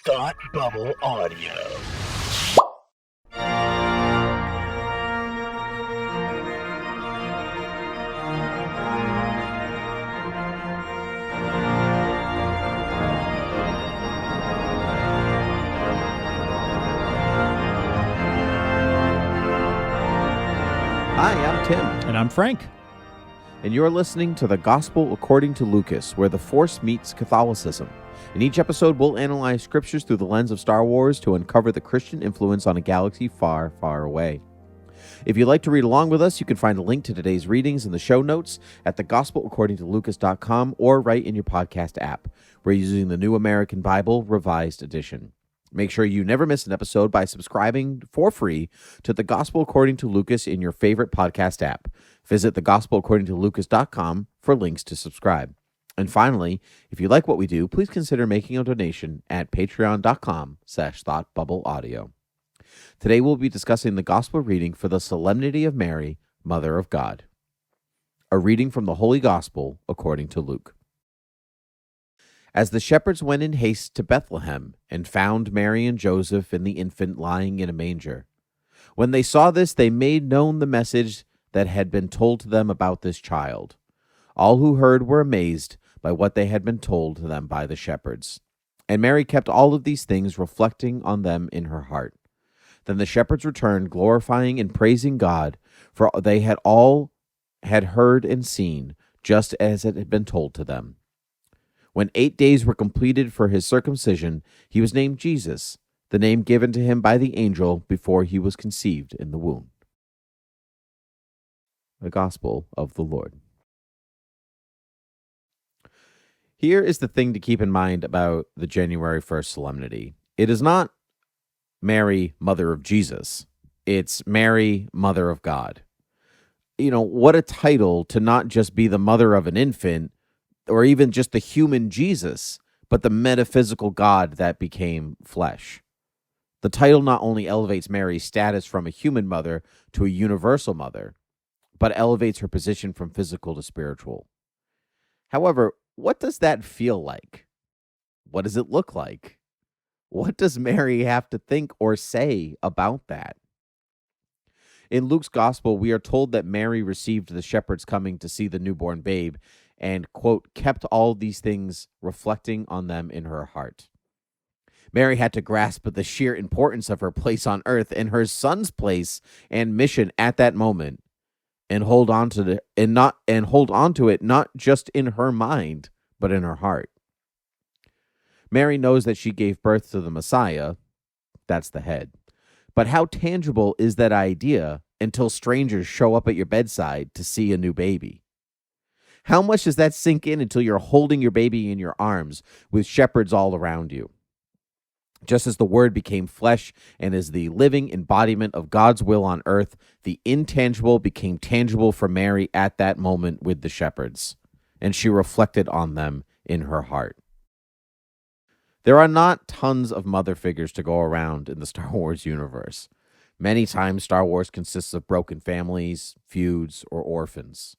Thought Bubble Audio. Hi, I'm Tim, And I'm Frank. and you're listening to the Gospel According to Lucas, where the Force meets Catholicism. In each episode, we'll analyze scriptures through the lens of Star Wars to uncover the Christian influence on a galaxy far, far away. If you'd like to read along with us, you can find a link to today's readings in the show notes at thegospelaccordingtolucas.com or right in your podcast app. We're using the New American Bible Revised Edition. Make sure you never miss an episode by subscribing for free to The Gospel According to Lucas in your favorite podcast app. Visit thegospelaccordingtolucas.com for links to subscribe. And finally, if you like what we do, please consider making a donation at patreon.com/thoughtbubbleaudio. Today we'll be discussing the gospel reading for the Solemnity of Mary, Mother of God. A reading from the Holy Gospel according to Luke. As the shepherds went in haste to Bethlehem and found Mary and Joseph and the infant lying in a manger, when they saw this, they made known the message that had been told to them about this child. All who heard were amazed by what they had been told to them by the shepherds. And Mary kept all of these things, reflecting on them in her heart. Then the shepherds returned, glorifying and praising God, for they had heard and seen, just as it had been told to them. When 8 days were completed for his circumcision, he was named Jesus, the name given to him by the angel before he was conceived in the womb. The Gospel of the Lord. Here is the thing to keep in mind about the January 1st solemnity. It is not Mary, Mother of Jesus. It's Mary, Mother of God. You know, what a title to not just be the mother of an infant, or even just the human Jesus, but the metaphysical God that became flesh. The title not only elevates Mary's status from a human mother to a universal mother, but elevates her position from physical to spiritual. However, what does that feel like? What does it look like? What does Mary have to think or say about that? In Luke's gospel, we are told that Mary received the shepherds coming to see the newborn babe and, quote, kept all these things, reflecting on them in her heart. Mary had to grasp the sheer importance of her place on earth and her son's place and mission at that moment, and hold on to it not just in her mind, but in her heart. Mary knows that she gave birth to the Messiah, that's the head. But how tangible is that idea until strangers show up at your bedside to see a new baby? How much does that sink in until you're holding your baby in your arms with shepherds all around you? Just as the Word became flesh and is the living embodiment of God's will on earth, the intangible became tangible for Mary at that moment with the shepherds, and she reflected on them in her heart. There are not tons of mother figures to go around in the Star Wars universe. Many times, Star Wars consists of broken families, feuds, or orphans.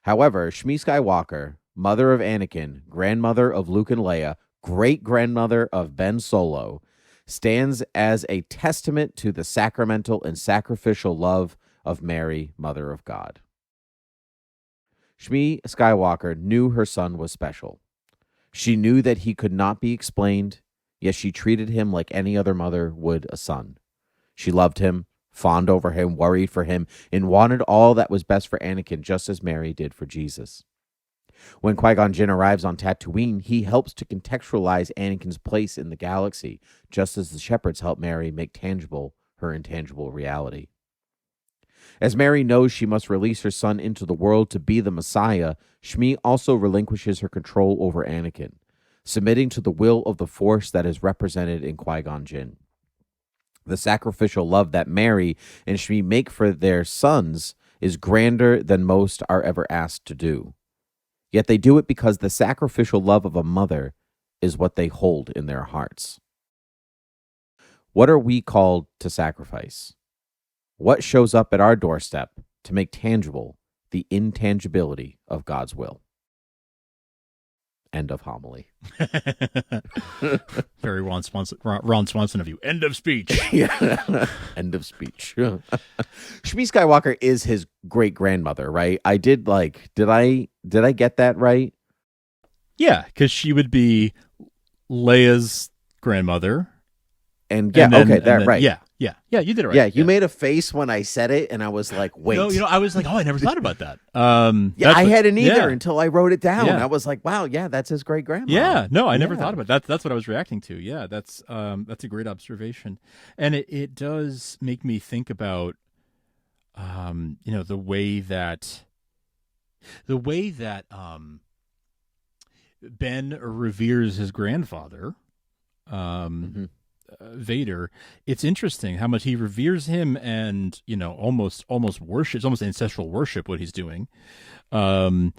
However, Shmi Skywalker, mother of Anakin, grandmother of Luke and Leia, great-grandmother of Ben Solo, stands as a testament to the sacramental and sacrificial love of Mary, Mother of God. Shmi Skywalker knew her son was special. She knew that he could not be explained, yet she treated him like any other mother would a son. She loved him, fawned over him, worried for him, and wanted all that was best for Anakin, just as Mary did for Jesus. When Qui-Gon Jinn arrives on Tatooine, he helps to contextualize Anakin's place in the galaxy, just as the shepherds help Mary make tangible her intangible reality. As Mary knows she must release her son into the world to be the Messiah, Shmi also relinquishes her control over Anakin, submitting to the will of the Force that is represented in Qui-Gon Jinn. The sacrificial love that Mary and Shmi make for their sons is grander than most are ever asked to do. Yet they do it because the sacrificial love of a mother is what they hold in their hearts. What are we called to sacrifice? What shows up at our doorstep to make tangible the intangibility of God's will? End of homily. Very Ron Swanson of you. End of speech. Yeah. End of speech. Shmi Skywalker is his great grandmother, right? Did I get that right? Yeah, because she would be Leia's grandmother. And yeah, right. Yeah, you did it right. Yeah, you made a face when I said it, and I was like, wait. No, I was like, I never thought about that. I hadn't either until I wrote it down. Yeah. I was like, wow, yeah, that's his great grandma. Yeah, no, I never thought about that. That's what I was reacting to. Yeah, that's a great observation, and it does make me think about, the way that Ben reveres his grandfather. Vader. It's interesting how much he reveres him, and almost worships, almost ancestral worship what he's doing. What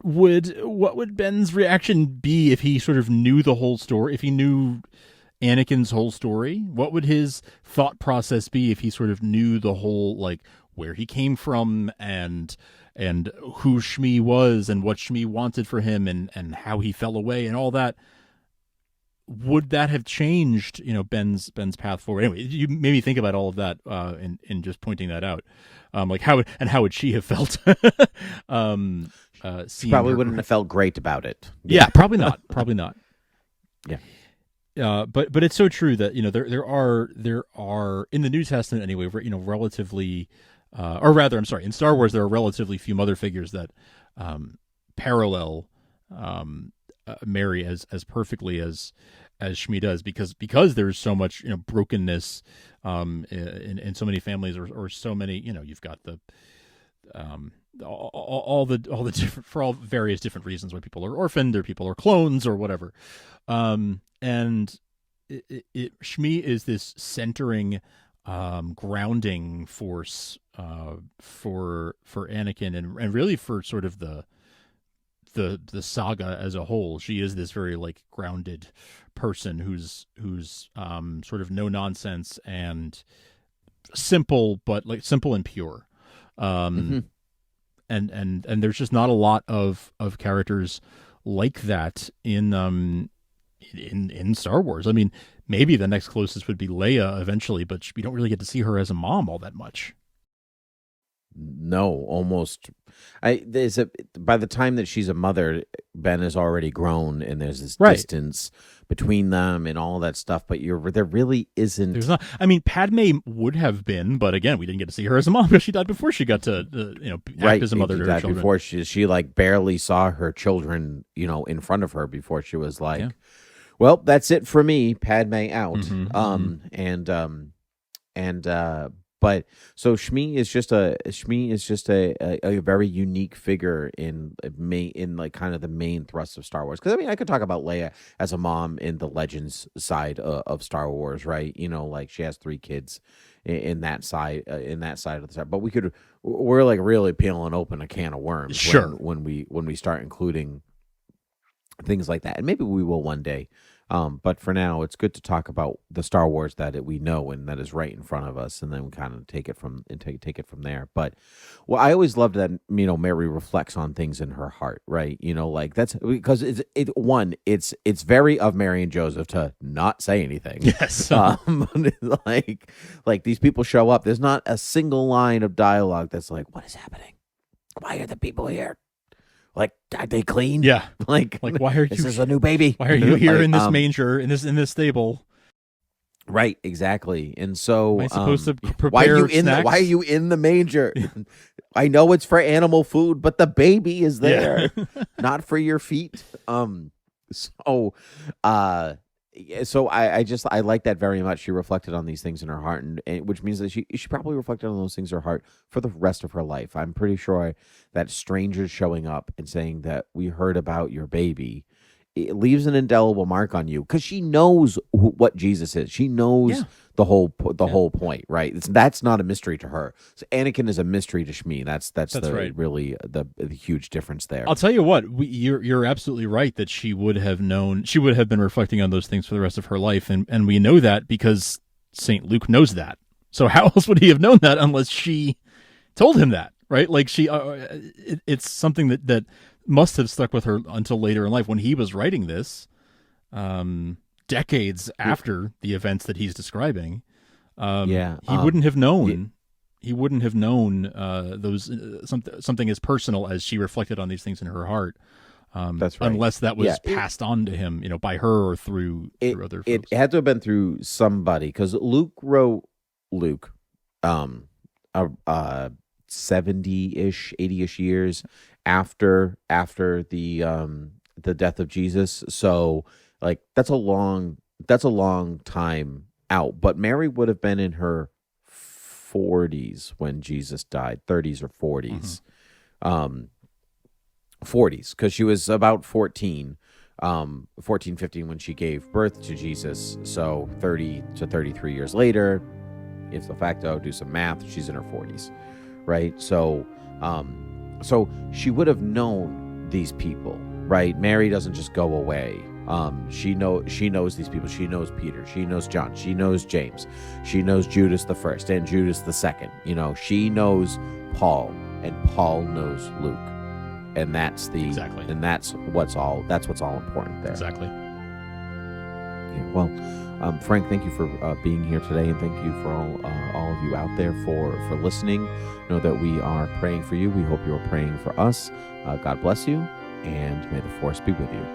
would Ben's reaction be if he sort of knew the whole story? If he knew Anakin's whole story, what would his thought process be if he sort of knew the whole, like, where he came from and who Shmi was and what Shmi wanted for him and how he fell away and all that? Would that have changed, Ben's path forward? Anyway, you made me think about all of that in just pointing that out. Like how would she have felt? She probably wouldn't have felt great about it. Yeah, probably not. Probably not. Yeah. But it's so true that there are in the New Testament anyway, relatively, or rather, I'm sorry, in Star Wars there are relatively few mother figures that parallel Mary as perfectly as Shmi does, because there's so much brokenness in so many families, or so many, you've got the all the different, for all various different reasons, why people are orphaned or people are clones or whatever, and Shmi is this centering, grounding force for Anakin and really for sort of the saga as a whole. She is this very grounded person who's sort of no nonsense and simple, but simple and pure. And there's just not a lot of characters like that in Star Wars. I mean, maybe the next closest would be Leia eventually, but we don't really get to see her as a mom all that much. No, almost. By the time that she's a mother, Ben is already grown, and there's this distance between them and all that stuff. But there really isn't. There's not. I mean, Padme would have been, but again, we didn't get to see her as a mom because she died before she got to act as a mother to her children. Before she barely saw her children, in front of her before she was like, well, that's it for me, Padme out. But so Shmi is just a very unique figure in kind of the main thrust of Star Wars. Because I mean, I could talk about Leia as a mom in the Legends side of Star Wars, right? She has 3 kids in that side of the side. But we're really peeling open a can of worms. Sure. When we start including things like that, and maybe we will one day. But for now, it's good to talk about the Star Wars that we know and that is right in front of us, and then we kind of take it from there. But I always loved that Mary reflects on things in her heart, right? That's because it's very of Mary and Joseph to not say anything. Yes. Like these people show up. There's not a single line of dialogue that's like, "What is happening? Why are the people here? Are they clean? Yeah. Why are you? This is a new baby. Why are you here in this manger, in this stable? Right, exactly. And so, am I supposed to prepare why are you in the manger? I know it's for animal food, but the baby is there, not for your feet. So I like that very much. She reflected on these things in her heart, and which means that she probably reflected on those things in her heart for the rest of her life. I'm pretty sure that strangers showing up and saying that we heard about your baby, it leaves an indelible mark on you, because she knows what Jesus is. She knows the whole point, right? That's not a mystery to her. So Anakin is a mystery to Shmi. That's right. Really the huge difference there. I'll tell you what, you're absolutely right that she would have been reflecting on those things for the rest of her life, and we know that because St. Luke knows that. So how else would he have known that unless she told him that, right? It's something that must have stuck with her until later in life when he was writing this, decades after the events that he's describing. He wouldn't have known. He wouldn't have known those something as personal as she reflected on these things in her heart. That's right. Unless that was passed on to him, by her or through other folks. It had to have been through somebody, because Luke wrote 70-ish, 80-ish years after the death of Jesus. So like that's a long time out. But Mary would have been in her 40s when Jesus died, 30s or 40s. 40s, because she was about 14, 15 when she gave birth to Jesus. So 30 to 33 years later, if de facto, do some math, she's in her 40s, right? So so she would have known these people, right? Mary doesn't just go away. She knows these people. She knows Peter. She knows John. She knows James. She knows Judas the first and Judas the second. She knows Paul, and Paul knows Luke, and that's what's all important there. Exactly. Yeah, well, Frank, thank you for being here today, and thank you for all of you out there for listening. Know that we are praying for you. We hope you are praying for us. God bless you, and may the force be with you.